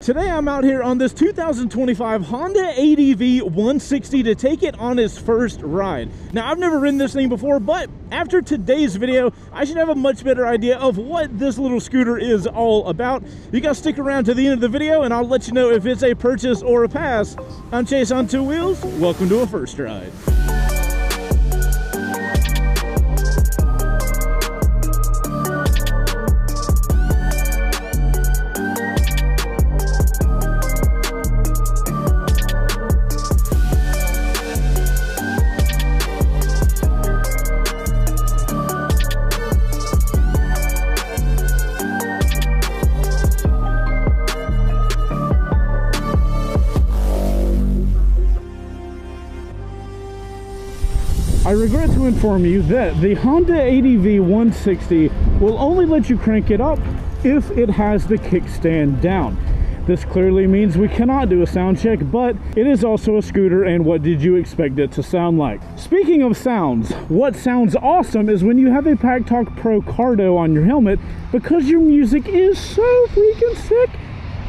Today I'm out here on this 2025 Honda ADV 160 to take it on its first ride. Now, I've never ridden this thing before, but after today's video, I should have a much better idea of what this little scooter is all about. You guys stick around to the end of the video and I'll let you know if it's a purchase or a pass. I'm Chase on Two Wheels. Welcome to a first ride. I regret to inform you that the Honda ADV 160 will only let you crank it up if it has the kickstand down. This clearly means we cannot do a sound check, but it is also a scooter, and what did you expect it to sound like? Speaking of sounds, what sounds awesome is when you have a Pack Talk Pro Cardo on your helmet, because your music is so freaking sick.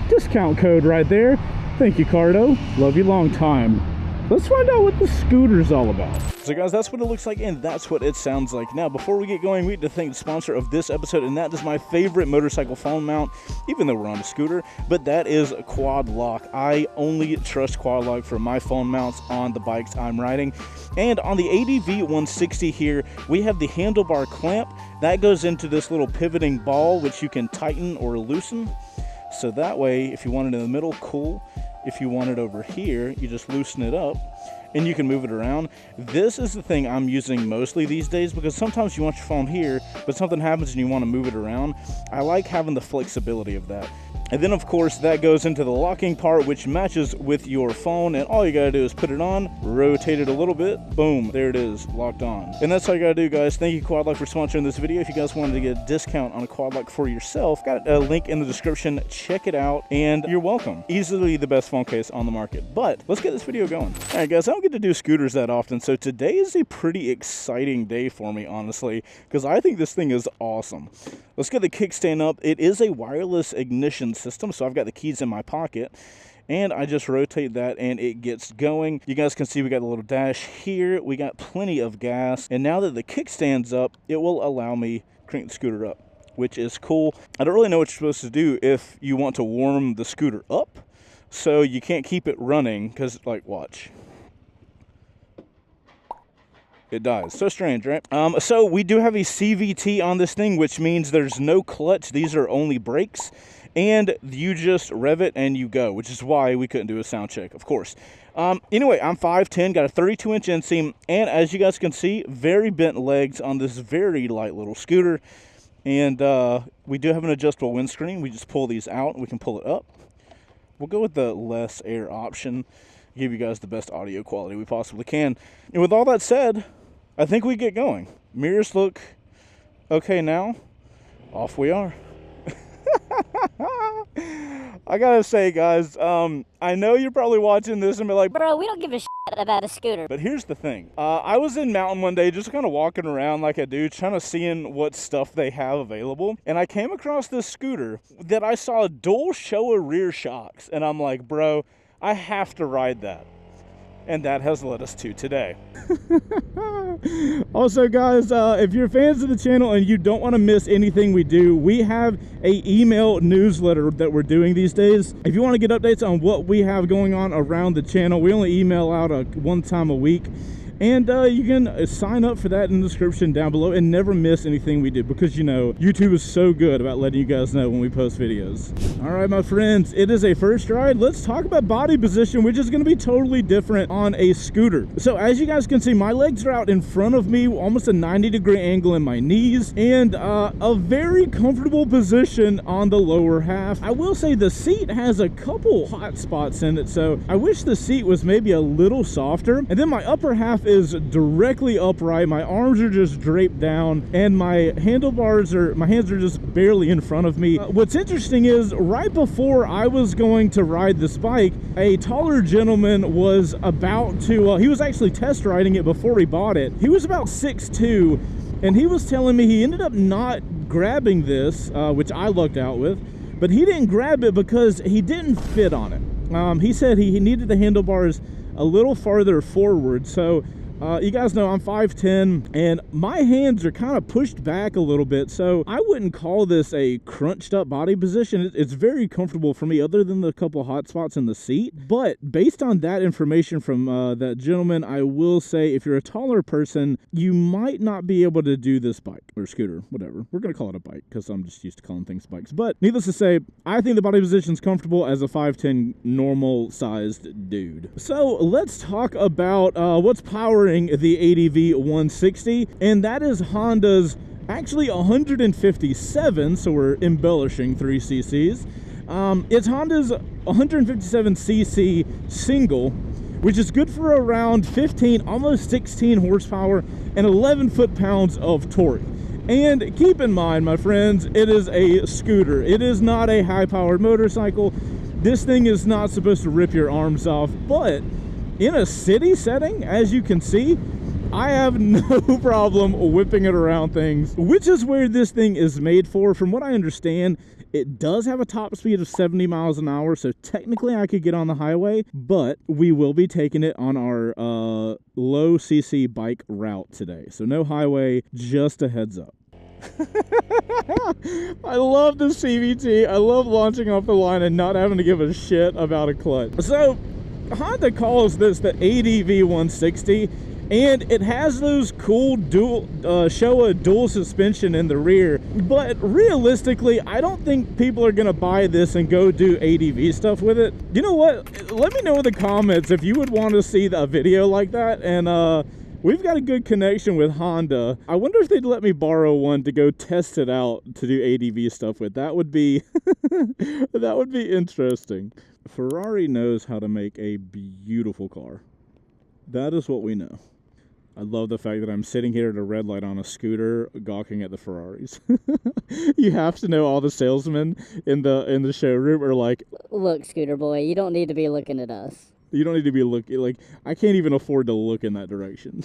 Discount code right there. Thank you, Cardo. Love you long time. Let's find out what the scooter's all about. So guys, that's what it looks like and that's what it sounds like. Now, before we get going, we need to thank the sponsor of this episode, and that is my favorite motorcycle phone mount, even though we're on a scooter, but that is Quad Lock. I only trust Quad Lock for my phone mounts on the bikes I'm riding. And on the ADV 160 here, we have the handlebar clamp. That goes into this little pivoting ball, which you can tighten or loosen. So that way, if you want it in the middle, cool. If you want it over here, you just loosen it up and you can move it around. This is the thing I'm using mostly these days, because sometimes you want your phone here, but something happens and you want to move it around. I like having the flexibility of that. And then, of course, that goes into the locking part, which matches with your phone, and all you gotta do is put it on, rotate it a little bit, boom, there it is, locked on. And that's all you gotta do, guys. Thank you, Quad Lock, for sponsoring this video. If you guys wanted to get a discount on a Quad Lock for yourself, got a link in the description. Check it out, and you're welcome. Easily the best phone case on the market. But let's get this video going. All right, guys, I don't get to do scooters that often, so today is a pretty exciting day for me, honestly, because I think this thing is awesome. Let's get the kickstand up. It is a wireless ignition system, so I've got the keys in my pocket, and I just rotate that and it gets going. You guys can see we got a little dash here. We got plenty of gas, and now that the kickstand's up, it will allow me to crank the scooter up, which is cool. I don't really know what you're supposed to do if you want to warm the scooter up, so you can't keep it running, because, like, watch. It dies. So strange, right? So we do have a CVT on this thing, which means there's no clutch. These are only brakes, and you just rev it and you go, which is why we couldn't do a sound check, of course. Anyway, I'm 5'10", got a 32-inch inseam, and as you guys can see, very bent legs on this very light little scooter. And we do have an adjustable windscreen. We just pull these out and we can pull it up. We'll go with the less air option, give you guys the best audio quality we possibly can. And with all that said, I think we get going. Mirrors look okay now. Off we are. I gotta say, guys, I know you're probably watching this and be like, bro, we don't give a shit about a scooter. But here's the thing. I was in Mountain one day just kind of walking around like I do, trying to seeing what stuff they have available. And I came across this scooter that I saw dual Showa rear shocks. And I'm like, bro, I have to ride that. And that has led us to today. Also, guys, if you're fans of the channel and you don't want to miss anything we do, we have a email newsletter that we're doing these days. If you want to get updates on what we have going on around the channel, we only email out one time a week. And you can sign up for that in the description down below and never miss anything we do, because, you know, YouTube is so good about letting you guys know when we post videos. All right, my friends, it is a first ride. Let's talk about body position, which is going to be totally different on a scooter. So as you guys can see, my legs are out in front of me, almost a 90-degree angle in my knees, and a very comfortable position on the lower half. I will say the seat has a couple hot spots in it, so I wish the seat was maybe a little softer. And then my upper half is directly upright. My arms are just draped down, and my handlebars my hands are just barely in front of me. What's interesting is right before I was going to ride this bike, a taller gentleman was about to, he was actually test riding it before he bought it. He was about 6'2", and he was telling me he ended up not grabbing this, which I lucked out with, but he didn't grab it because he didn't fit on it. He said he needed the handlebars a little farther forward. So you guys know I'm 5'10", and my hands are kind of pushed back a little bit, so I wouldn't call this a crunched up body position. It's very comfortable for me, other than the couple hot spots in the seat. But based on that information from that gentleman, I will say if you're a taller person, you might not be able to do this bike or scooter, whatever. We're going to call it a bike because I'm just used to calling things bikes. But needless to say, I think the body position is comfortable as a 5'10" normal sized dude. So let's talk about what's powering the ADV 160, and that is Honda's actually 157, so we're embellishing 3 cc's. It's Honda's 157cc single, which is good for around 15, almost 16 horsepower and 11 foot-pounds of torque. And keep in mind, my friends, it is a scooter. It is not a high-powered motorcycle. This thing is not supposed to rip your arms off, but in a city setting, as you can see, I have no problem whipping it around things, which is where this thing is made for. From what I understand, it does have a top speed of 70 miles an hour, so technically I could get on the highway, but we will be taking it on our low CC bike route today. So no highway, just a heads up. I love the CVT. I love launching off the line and not having to give a shit about a clutch. So Honda calls this the ADV 160, and it has those cool Showa dual suspension in the rear, but realistically I don't think people are gonna buy this and go do ADV stuff with it. You know what, let me know in the comments if you would want to see a video like that. And we've got a good connection with Honda. I wonder if they'd let me borrow one to go test it out to do ADV stuff with. That would be that would be interesting. Ferrari knows how to make a beautiful car. That is what we know. I love the fact that I'm sitting here at a red light on a scooter gawking at the Ferraris. You have to know all the salesmen in the showroom are like, Look, scooter boy, you don't need to be looking at us. You don't need to be looking, like, I can't even afford to look in that direction.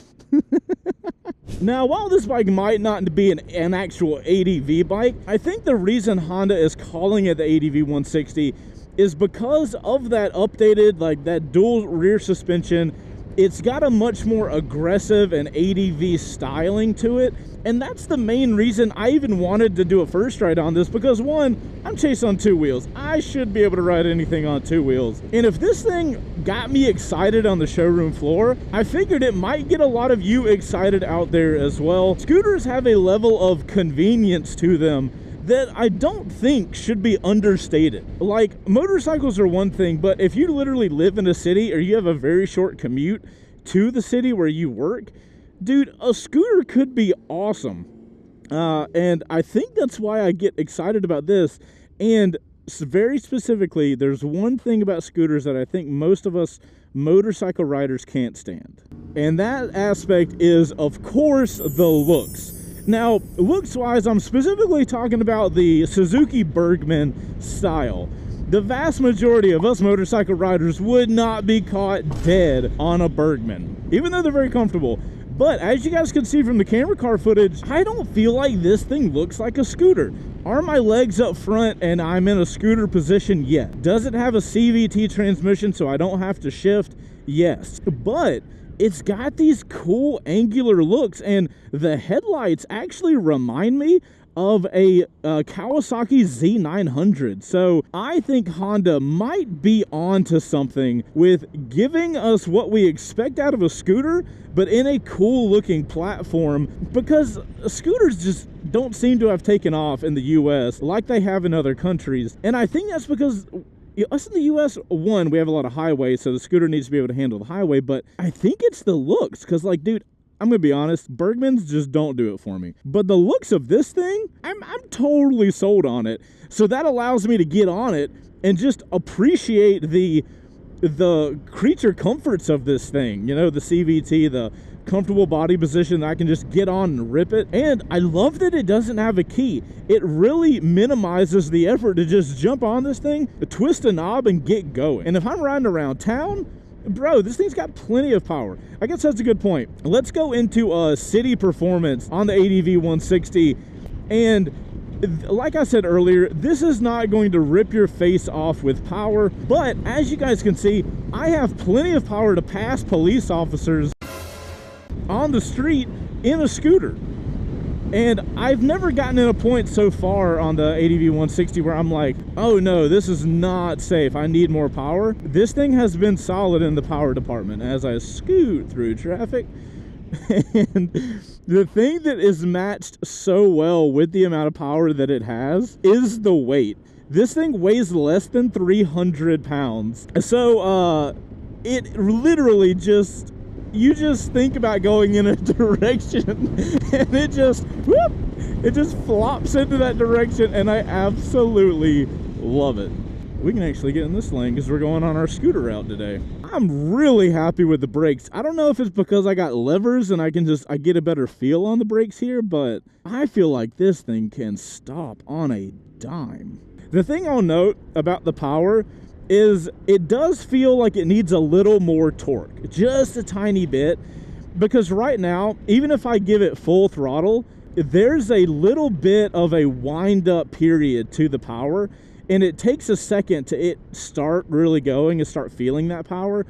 Now, while this bike might not be an actual ADV bike, I think the reason Honda is calling it the ADV 160 is because of that updated, like, that dual rear suspension. It's got a much more aggressive and ADV styling to it, and that's the main reason I even wanted to do a first ride on this, because one, I'm Chase on 2 wheels. I should be able to ride anything on 2 wheels, and if this thing got me excited on the showroom floor, I figured it might get a lot of you excited out there as well. Scooters have a level of convenience to them that I don't think should be understated. Like, motorcycles are one thing, but if you literally live in a city or you have a very short commute to the city where you work, dude, a scooter could be awesome. And I think that's why I get excited about this. And very specifically, there's one thing about scooters that I think most of us motorcycle riders can't stand. And that aspect is, of course, the looks. Now, looks-wise, I'm specifically talking about the Suzuki Bergman style. The vast majority of us motorcycle riders would not be caught dead on a Bergman, even though they're very comfortable. But as you guys can see from the camera car footage, I don't feel like this thing looks like a scooter. Are my legs up front and I'm in a scooter position? Yes. Does it have a CVT transmission so I don't have to shift? Yes. But it's got these cool angular looks, and the headlights actually remind me of a Kawasaki Z900. So I think Honda might be onto something with giving us what we expect out of a scooter, but in a cool looking platform, because scooters just don't seem to have taken off in the US like they have in other countries. And I think that's because us in the US, one, we have a lot of highways, so the scooter needs to be able to handle the highway, but I think it's the looks, because, like, dude, I'm gonna be honest, Bergmans just don't do it for me. But the looks of this thing, I'm totally sold on it. So that allows me to get on it and just appreciate the creature comforts of this thing. You know, the CVT, the comfortable body position that I can just get on and rip it. And I love that it doesn't have a key. It really minimizes the effort to just jump on this thing, twist a knob, and get going. And if I'm riding around town, bro, this thing's got plenty of power. I guess that's a good point. Let's go into city performance on the ADV 160. And like I said earlier, this is not going to rip your face off with power, but as you guys can see, I have plenty of power to pass police officers on the street in a scooter. And I've never gotten in a point so far on the ADV 160 where I'm like, oh no, this is not safe, I need more power. This thing has been solid in the power department as I scoot through traffic. And the thing that is matched so well with the amount of power that it has is the weight. This thing weighs less than 300 pounds. So it literally just, you just think about going in a direction and it just, whoop, it just flops into that direction, and I absolutely love it. We can actually get in this lane because we're going on our scooter route today. I'm really happy with the brakes. I don't know if it's because I got levers and I get a better feel on the brakes here, but I feel like this thing can stop on a dime. The thing I'll note about the power is it does feel like it needs a little more torque, just a tiny bit, because right now, even if I give it full throttle, there's a little bit of a wind up period to the power, and it takes a second to it start really going and start feeling that power.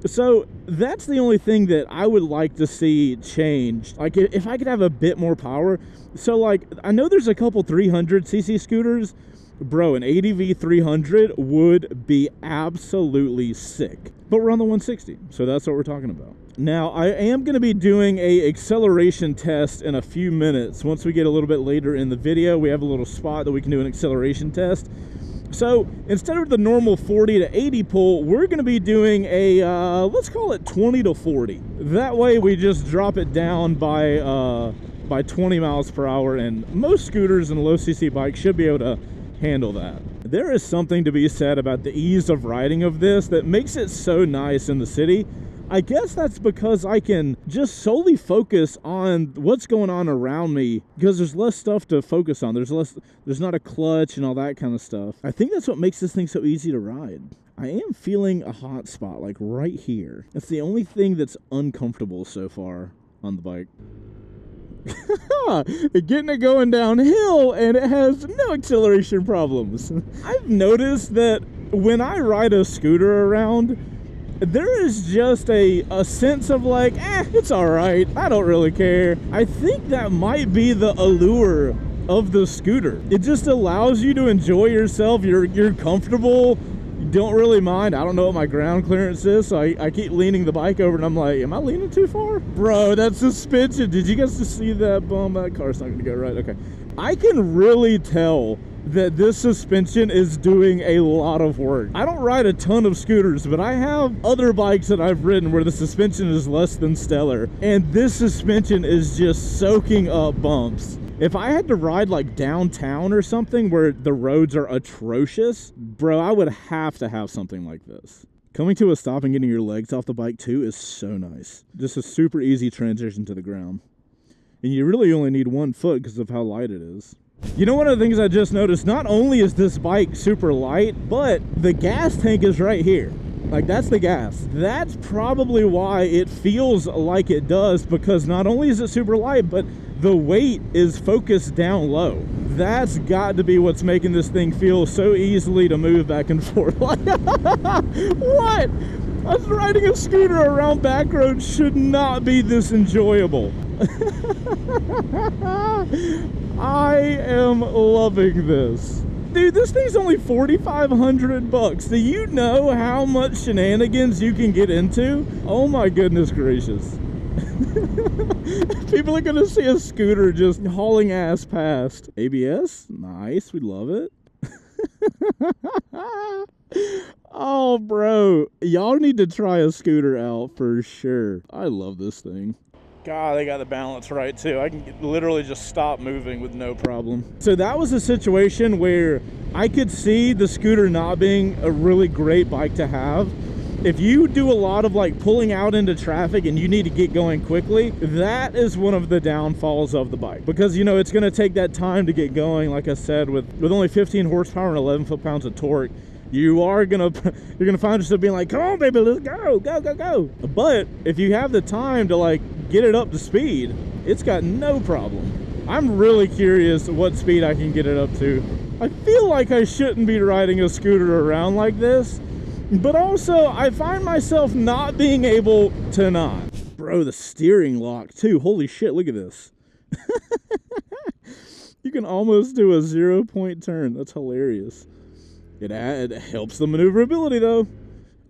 So that's the only thing that I would like to see changed. Like if I could have a bit more power. So like, I know there's a couple 300cc scooters. Bro, an ADV 300 would be absolutely sick. But we're on the 160, so that's what we're talking about. Now, I am going to be doing a acceleration test in a few minutes. Once we get a little bit later in the video, we have a little spot that we can do an acceleration test. So instead of the normal 40 to 80 pull, we're going to be doing a, let's call it 20 to 40. That way we just drop it down by 20 miles per hour, and most scooters and low CC bikes should be able to handle that. There is something to be said about the ease of riding of this that makes it so nice in the city. I guess that's because I can just solely focus on what's going on around me because there's less stuff to focus on. There's not a clutch and all that kind of stuff. I think that's what makes this thing so easy to ride. I am feeling a hot spot like right here. That's the only thing that's uncomfortable so far on the bike. Getting it going downhill and it has no acceleration problems. I've noticed that when I ride a scooter around, there is just a sense of like, it's all right, I don't really care. I think that might be the allure of the scooter. It just allows you to enjoy yourself. You're comfortable. You don't really mind. I don't know what my ground clearance is, so I keep leaning the bike over and I'm like, am I leaning too far? Bro, that suspension. Did you guys just see that bump? That car's not gonna go right. Okay. I can really tell that this suspension is doing a lot of work. I don't ride a ton of scooters, but I have other bikes that I've ridden where the suspension is less than stellar, and this suspension is just soaking up bumps. If I had to ride like downtown or something where the roads are atrocious, bro, I would have to have something like this. Coming to a stop and getting your legs off the bike too is so nice. Just a super easy transition to the ground. And you really only need one foot because of how light it is. You know, one of the things I just noticed, not only is this bike super light, but the gas tank is right here. Like, that's the gas. That's probably why it feels like it does, because not only is it super light, but the weight is focused down low. That's got to be what's making this thing feel so easily to move back and forth. Like, what? Us riding a scooter around back roads should not be this enjoyable. I am loving this. Dude, this thing's only 4,500 bucks. Do you know how much shenanigans you can get into? Oh my goodness gracious. People are gonna see a scooter just hauling ass past. ABS? Nice, we love it. Oh, bro. Y'all need to try a scooter out for sure. I love this thing. God, they got the balance right too. I can literally just stop moving with no problem. So that was a situation where I could see the scooter not being a really great bike to have. If you do a lot of like pulling out into traffic and you need to get going quickly, that is one of the downfalls of the bike. Because, you know, it's going to take that time to get going. Like I said, with only 15 horsepower and 11 foot-pounds of torque, you're gonna find yourself being like, come on baby, let's go, go, go, go. But if you have the time to like get it up to speed, it's got no problem. I'm really curious what speed I can get it up to. I feel like I shouldn't be riding a scooter around like this, but also I find myself not being able to not. Bro, the steering lock too. Holy shit, look at this. You can almost do a 0-point turn. That's hilarious. It helps the maneuverability though.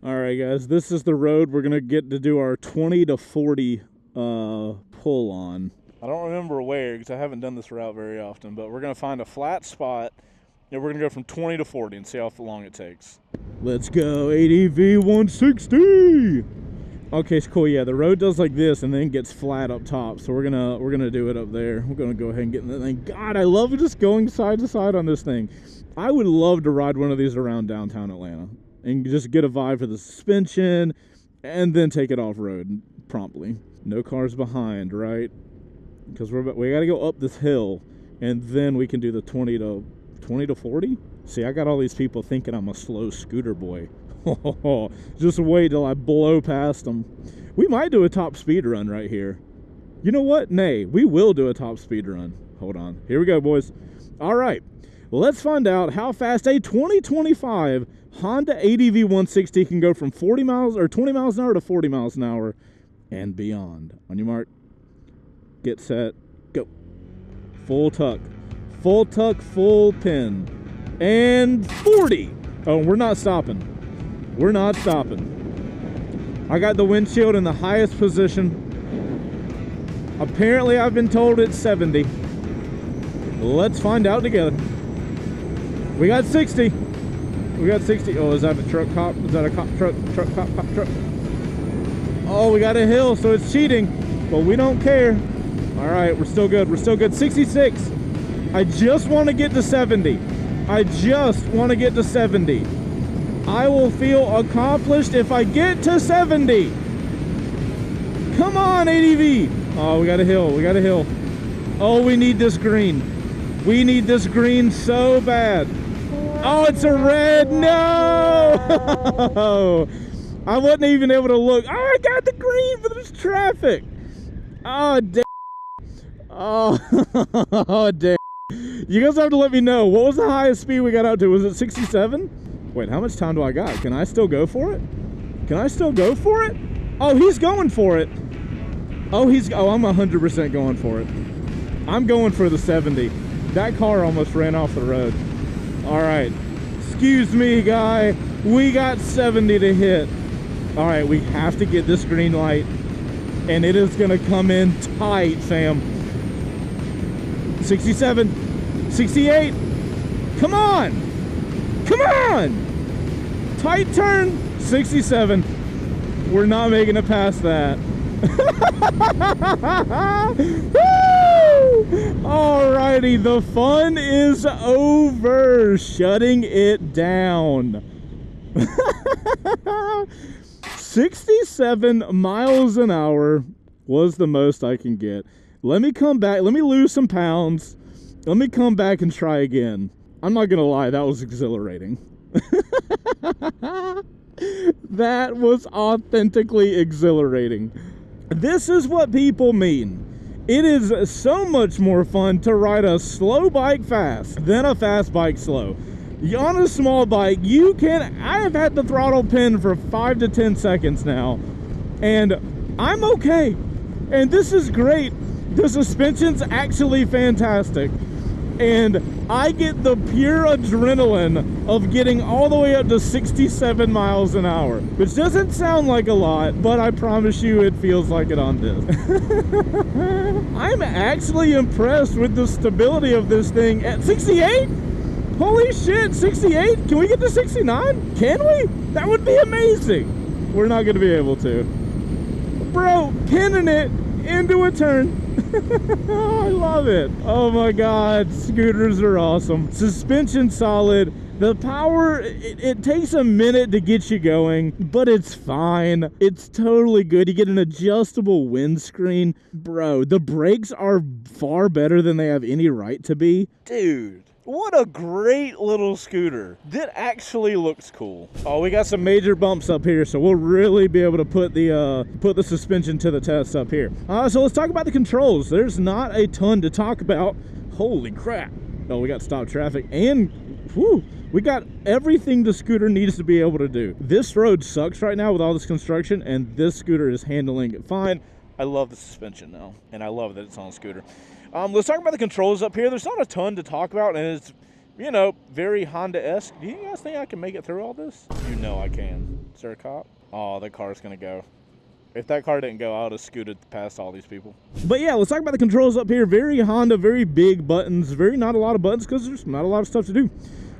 All right, guys, this is the road we're gonna get to do our 20 to 40 pull on. I don't remember where because I haven't done this route very often, but we're gonna find a flat spot and we're gonna go from 20 to 40 and see how long it takes. Let's go, ADV 160. Okay, it's cool. Yeah, the road does like this and then gets flat up top, so we're gonna do it up there. We're gonna go ahead and get in that thing. God, I love just going side to side on this thing. I would love to ride one of these around downtown Atlanta and just get a vibe for the suspension and then take it off road promptly. No cars behind, right? Because we got to go up this hill and then we can do the 20 to 40. See, I got all these people thinking I'm a slow scooter boy. Just wait till I blow past them. We might do a top speed run right here. You know what? Nay, we will do a top speed run. Hold on. Here we go, boys. All right. Well, let's find out how fast a 2025 Honda ADV 160 can go from 40 miles or 20 miles an hour to 40 miles an hour and beyond. On your mark, get set, go. Full tuck, full pin, and 40. Oh, we're not stopping. We're not stopping. I got the windshield in the highest position. Apparently, I've been told it's 70. Let's find out together. We got 60. We got 60. Oh, is that a truck cop? Is that a cop truck? Truck cop truck? Oh, we got a hill, so it's cheating, but we don't care. All right, we're still good. We're still good. 66. I just want to get to 70. I just want to get to 70. I will feel accomplished if I get to 70. Come on, ADV. Oh, we got a hill. We got a hill. Oh, we need this green. We need this green so bad. Oh, it's a red. No. I wasn't even able to look. Oh, I got the green, but there's traffic. Oh, damn. Oh, damn. You guys have to let me know. What was the highest speed we got out to? Was it 67? Wait, how much time do I got? Can I still go for it? Can I still go for it? Oh, he's going for it. Oh, I'm 100% going for it. I'm going for the 70. That car almost ran off the road. All right. Excuse me, guy. We got 70 to hit. All right, we have to get this green light, and it is gonna come in tight, fam. 67, 68, come on, come on. Tight turn, 67. We're not making it past that. Alrighty, the fun is over. Shutting it down. 67 miles an hour was the most I can get. Let me come back. Let me lose some pounds. Let me come back and try again. I'm not going to lie. That was exhilarating. That was authentically exhilarating. This is what people mean. It is so much more fun to ride a slow bike fast than a fast bike slow. On a small bike, I have had the throttle pin for 5 to 10 seconds now, and I'm okay. And this is great. The suspension's actually fantastic. And I get the pure adrenaline of getting all the way up to 67 miles an hour, which doesn't sound like a lot, but I promise you it feels like it on this. I'm actually impressed with the stability of this thing at 68. Holy shit, 68? Can we get to 69? Can we? That would be amazing. We're not going to be able to. Bro, pinning it into a turn. I love it. Oh my god, scooters are awesome. Suspension solid. The power, it takes a minute to get you going, but it's fine. It's totally good. You get an adjustable windscreen. Bro, the brakes are far better than they have any right to be. Dude, What a great little scooter. That actually looks cool. Oh, we got some major bumps up here, so we'll really be able to put the suspension to the test up here. So let's talk about the controls. There's not a ton to talk about. Holy crap. Oh, we got stop traffic and whew, we got everything the scooter needs to be able to do. This road sucks right now with all this construction, and this scooter is handling it fine. I love the suspension though, and I love that it's on a scooter. Let's talk about the controls up here. There's not a ton to talk about, and it's, you know, very Honda-esque. Do you guys think I can make it through all this? You know I can. Is there a cop? Oh, that car's gonna go. If that car didn't go, I would have scooted past all these people. But yeah, let's talk about the controls up here. Very Honda, very big buttons. Not a lot of buttons because there's not a lot of stuff to do.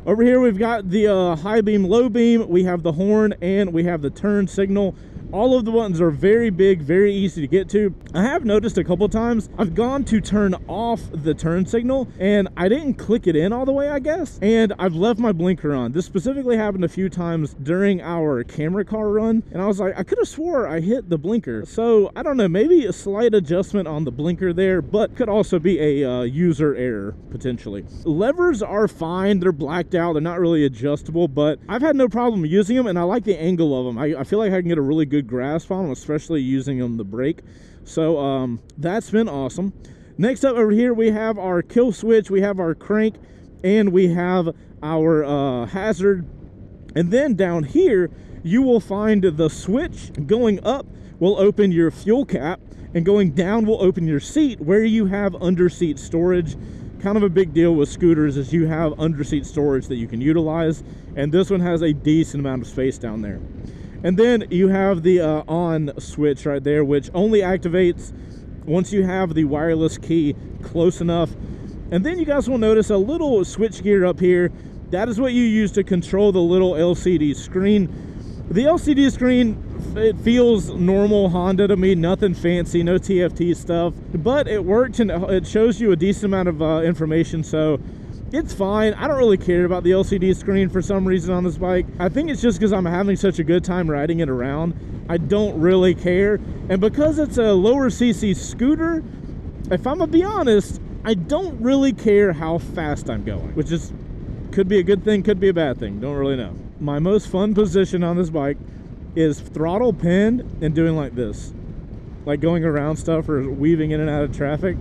Over here, we've got the high beam, low beam. We have the horn, and we have the turn signal. All of the buttons are very big, very easy to get to. I have noticed a couple times I've gone to turn off the turn signal and I didn't click it in all the way, I guess, and I've left my blinker on. This specifically happened a few times during our camera car run, and I was like, I could have swore I hit the blinker. So I don't know, maybe a slight adjustment on the blinker there, but could also be a user error potentially. Levers are fine. They're blacked out. They're not really adjustable, but I've had no problem using them, and I like the angle of them. I feel like I can get a really good grasp on them, especially using them the brake. So that's been awesome. Next up over here, we have our kill switch, we have our crank, and we have our hazard. And then down here, you will find the switch. Going up will open your fuel cap, and going down will open your seat, where you have under seat storage. Kind of a big deal with scooters is you have under seat storage that you can utilize, and this one has a decent amount of space down there. And then you have the on switch right there, which only activates once you have the wireless key close enough. And then you guys will notice a little switch gear up here. That is what you use to control the little LCD screen. The LCD screen, it feels normal Honda to me, nothing fancy, no TFT stuff, but it works and it shows you a decent amount of information, so it's fine. I don't really care about the LCD screen for some reason on this bike. I think it's just because I'm having such a good time riding it around. I don't really care. And because it's a lower CC scooter, if I'm gonna be honest, I don't really care how fast I'm going, which is, could be a good thing, could be a bad thing, don't really know. My most fun position on this bike is throttle pinned and doing like this, like going around stuff or weaving in and out of traffic.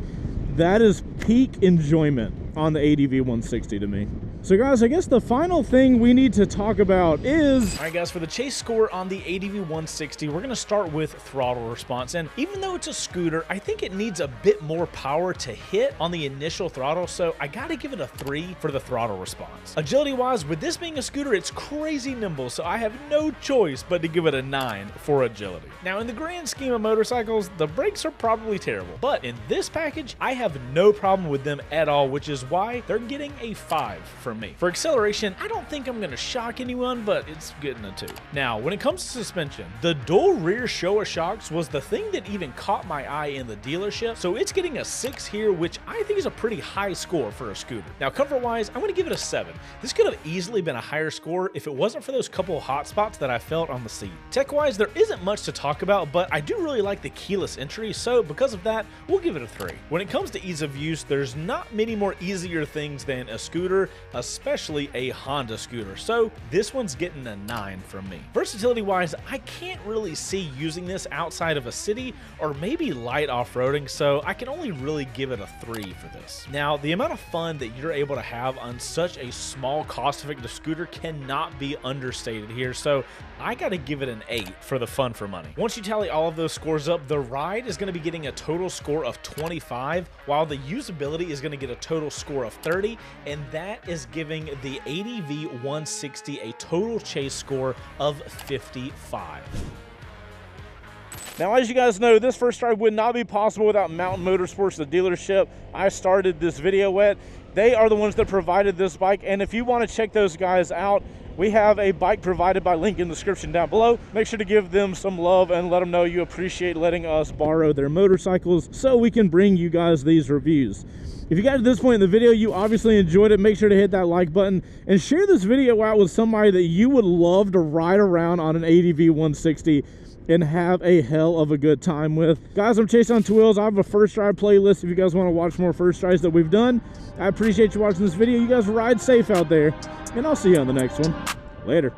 That is peak enjoyment on the ADV 160 to me. So guys, I guess the final thing we need to talk about is... All right guys, for the chase score on the ADV 160, we're gonna start with throttle response. And even though it's a scooter, I think it needs a bit more power to hit on the initial throttle, so I gotta give it a 3 for the throttle response. Agility-wise, with this being a scooter, it's crazy nimble, so I have no choice but to give it a 9 for agility. Now, in the grand scheme of motorcycles, the brakes are probably terrible, but in this package, I have no problem with them at all, which is why they're getting a 5 from me. For acceleration, I don't think I'm gonna shock anyone, but it's getting a 2. Now, when it comes to suspension, the dual rear Showa shocks was the thing that even caught my eye in the dealership, so it's getting a 6 here, which I think is a pretty high score for a scooter. Now, comfort-wise, I'm gonna give it a 7. This could have easily been a higher score if it wasn't for those couple of hot spots that I felt on the seat. Tech-wise, there isn't much to talk about, but I do really like the keyless entry, so because of that, we'll give it a 3. When it comes to ease of use, there's not many more easier things than a scooter, especially a Honda scooter, so this one's getting a 9 from me. Versatility wise, I can't really see using this outside of a city or maybe light off-roading, so I can only really give it a 3 for this. Now, the amount of fun that you're able to have on such a small, cost-effective scooter cannot be understated here, so I gotta give it an 8 for the fun for money. Once you tally all of those scores up, the ride is gonna be getting a total score of 25, while the usability is gonna get a total score of 30, and that is giving the ADV 160 a total chase score of 55. Now, as you guys know, this first ride would not be possible without Mountain Motorsports, the dealership I started this video at. They are the ones that provided this bike, and if you want to check those guys out, We have a bike provided by, link in the description down below. Make sure to give them some love and let them know you appreciate letting us borrow their motorcycles so we can bring you guys these reviews. If you got to this point in the video, you obviously enjoyed it. Make sure to hit that like button and share this video out with somebody that you would love to ride around on an ADV 160 and have a hell of a good time with. Guys, I'm Chaseontwowheels. I have a first ride playlist if you guys want to watch more first rides that we've done. I appreciate you watching this video. You guys ride safe out there, and I'll see you on the next one. Later.